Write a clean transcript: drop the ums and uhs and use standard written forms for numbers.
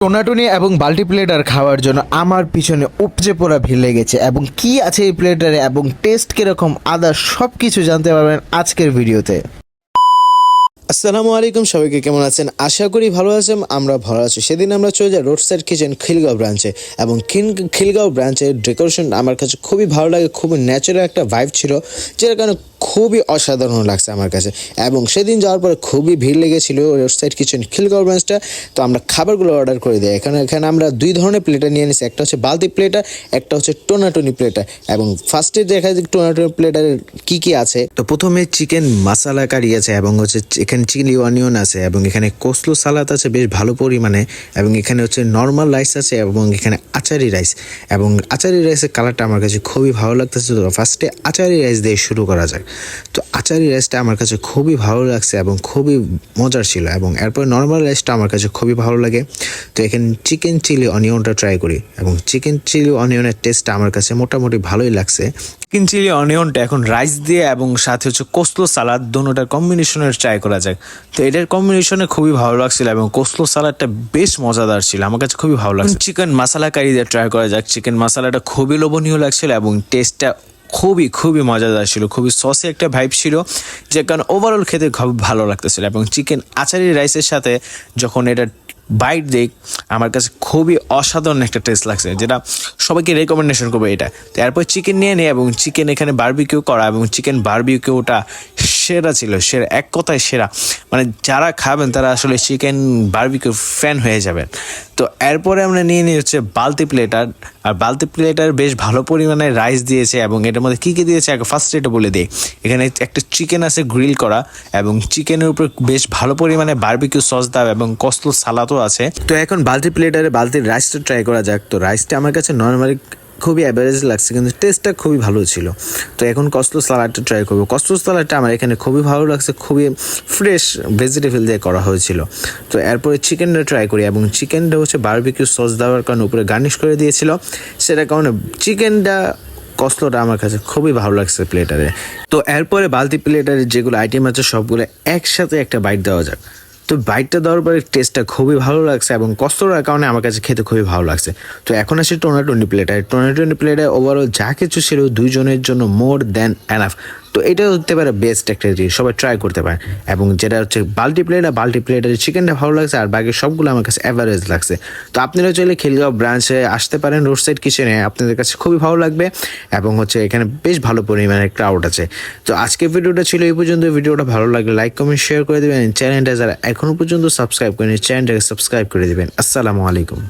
টোনাটুনি এবং বাল্টি প্লেটার খাওয়ার জন্য আমার পিছনে উপচে পড়া ভিড় লেগেছে এবং কি আছে এই প্লেটারে এবং টেস্ট কিরকম আদার সব কিছু জানতে পারবেন আজকের ভিডিওতে। আসসালামু আলাইকুম, সবাইকে কেমন আছেন? আশা করি ভালো আছেন। আমরা ভালো আছি। সেদিন আমরা চলে যাই রোড সাইড কিচেন খিলগাঁও ব্রাঞ্চে এবং খিলগাঁও ব্রাঞ্চের ডেকোরেশন আমার কাছে খুবই ভালো লাগে, খুবই ন্যাচারাল একটা ভাইব ছিল, যেটার কারণে খুবই অসাধারণ লাগছে আমার কাছে। এবং সেদিন যাওয়ার পরে খুবই ভিড় লেগেছিল রোড সাইড কিচেন খিলগাঁও ব্রাঞ্চটা। তো আমরা খাবারগুলো অর্ডার করে দিই। এখানে আমরা দুই ধরনের প্লেটার নিয়ে নিছি, একটা হচ্ছে বালতি প্লেটার, একটা হচ্ছে টোনাটুনি প্লেটার। এবং ফার্স্টে দেখা যায় টোনাটুনি প্লেটারের কি কি আছে। তো প্রথমে চিকেন মশলা কারি আছে এবং হচ্ছে এখানে চিলি অনিয়ন আছে এবং এখানে কোসলো সালাদ আছে বেশ ভালো পরিমাণে, এবং এখানে হচ্ছে নর্মাল রাইস আছে এবং এখানে আচারি রাইস। এবং আচারি রাইসের কালারটা আমার কাছে খুবই ভালো লাগতেছে। তো ফার্স্টে আচারি রাইস দিয়ে শুরু করা যাক। তো আচারি রাইসটা আমার কাছে খুবই ভালো লাগছে এবং খুবই মজার ছিল, এবং এরপর নর্মাল রাইসটা আমার কাছে খুবই ভালো লাগে। তো এখানে চিকেন চিলি অনিয়নটা ট্রাই করি এবং চিকেন চিলি অনিয়নের টেস্টটা আমার কাছে মোটামুটি ভালোই লাগছে। চিকেন চিলি অনিয়নটা এখন রাইস দিয়ে এবং সাথে হচ্ছে কোসলো সালাদ দুটোটার কম্বিনেশনের ট্রাই করা যাক। তো এটার কম্বিনেশনে খুবই ভালো লাগছিল এবং কোসলো সালাদটা বেশ মজাদার ছিল, আমার কাছে খুবই ভালো লাগছে। চিকেন মশলা কারি দিয়ে ট্রাই করা যাক। চিকেন মশলাটা খুবই লোভনীয় লাগছিল এবং টেস্টটা খুবই মজাদার ছিল, খুবই সসি একটা ভাইব ছিল, যে কারণে ওভারঅল খেতে খুব ভালো লাগতেছিল। এবং চিকেন আচারি রাইসের সাথে যখন এটা বাইট দিই আমার কাছে খুবই অসাধারণ একটা টেস্ট লাগছে, যেটা সবাইকে রেকমেন্ডেশন করবো এটা। তো এরপর চিকেন নিয়ে নিই এবং চিকেন এখানে বারবিকিউ করা, এবং চিকেন বারবিকিউটা সেরা ছিল, সেরা, এক কথায় সেরা। মানে যারা খাবেন তারা আসলে চিকেন বারবিকিউ ফ্যান হয়ে যাবেন। তো এরপরে আমরা নিয়ে নিই হচ্ছে বালতি প্লেটার, আর বালতি প্লেটার বেশ ভালো পরিমাণে রাইস দিয়েছে এবং এটার মধ্যে কী কী দিয়েছে আগে ফার্স্ট এটা বলে দিই। এখানে একটা চিকেন আছে গ্রিল করা এবং চিকেনের উপর বেশ ভালো পরিমাণে বারবিকিউ সস দেওয়া এবং কসলো সালাদও আছে। তো এখন বালতি প্লেটারে বালতির রাইসটা ট্রাই করা যাক। তো রাইসটা আমার কাছে নর্মালি খুবই অ্যাভারেজ লাগছে, কিন্তু টেস্টটা খুবই ভালো ছিল। তো এখন কসলো সালাডটা ট্রাই করবো। কসলো সালাডটা আমার এখানে খুবই ভালো লাগছে, খুবই ফ্রেশ ভেজিটেবল দিয়ে করা হয়েছিল। তো এরপরে চিকেনটা ট্রাই করি এবং চিকেনটা হচ্ছে বারবিকিউ সস দেওয়ার কারণে উপরে গার্নিশ করে দিয়েছিল, সেটার কারণে চিকেনটা কসলোটা আমার কাছে খুবই ভালো লাগছে প্লেটারে। তো এরপরে বালতি প্লেটারে যেগুলো আইটেম আছে সবগুলো একসাথে একটা বাইট দেওয়া যাক। তো বাইটটা দেওয়ার পরে টেস্টটা খুবই ভালো লাগছে এবং কষ্টটার কারণে আমার কাছে খেতে খুবই ভালো লাগছে। তো এখন আসে টোনাটুনি প্লেটার। টোনাটুনি প্লেটার ওভারঅল যা কিছু ছিল দুইজনের জন্য মোর দ্যান এনাফ। তো এটা হতে পারে বেস্ট একটা জিনিস, সবাই ট্রাই করতে পারে। এবং যেটা হচ্ছে বাল্টি প্লেটার চিকেনটা ভালো লাগছে, আর বাকি সবগুলো আমার কাছে অ্যাভারেজ লাগছে। তো আপনারা চাইলে খিলগাঁও ব্রাঞ্চে আসতে পারেন রোড সাইড কিচেনে, আপনাদের কাছে খুবই ভালো লাগবে। এবং হচ্ছে এখানে বেশ ভালো পরিমাণে ক্রাউড আছে। তো আজকের ভিডিওটা ছিল এই পর্যন্ত। ভিডিওটা ভালো লাগলে লাইক কমেন্ট শেয়ার করে দেবেন। চ্যানেলটা যারা এখনো পর্যন্ত সাবস্ক্রাইব করেনি চ্যানেলটাকে সাবস্ক্রাইব করে দেবেন। আসসালামু আলাইকুম।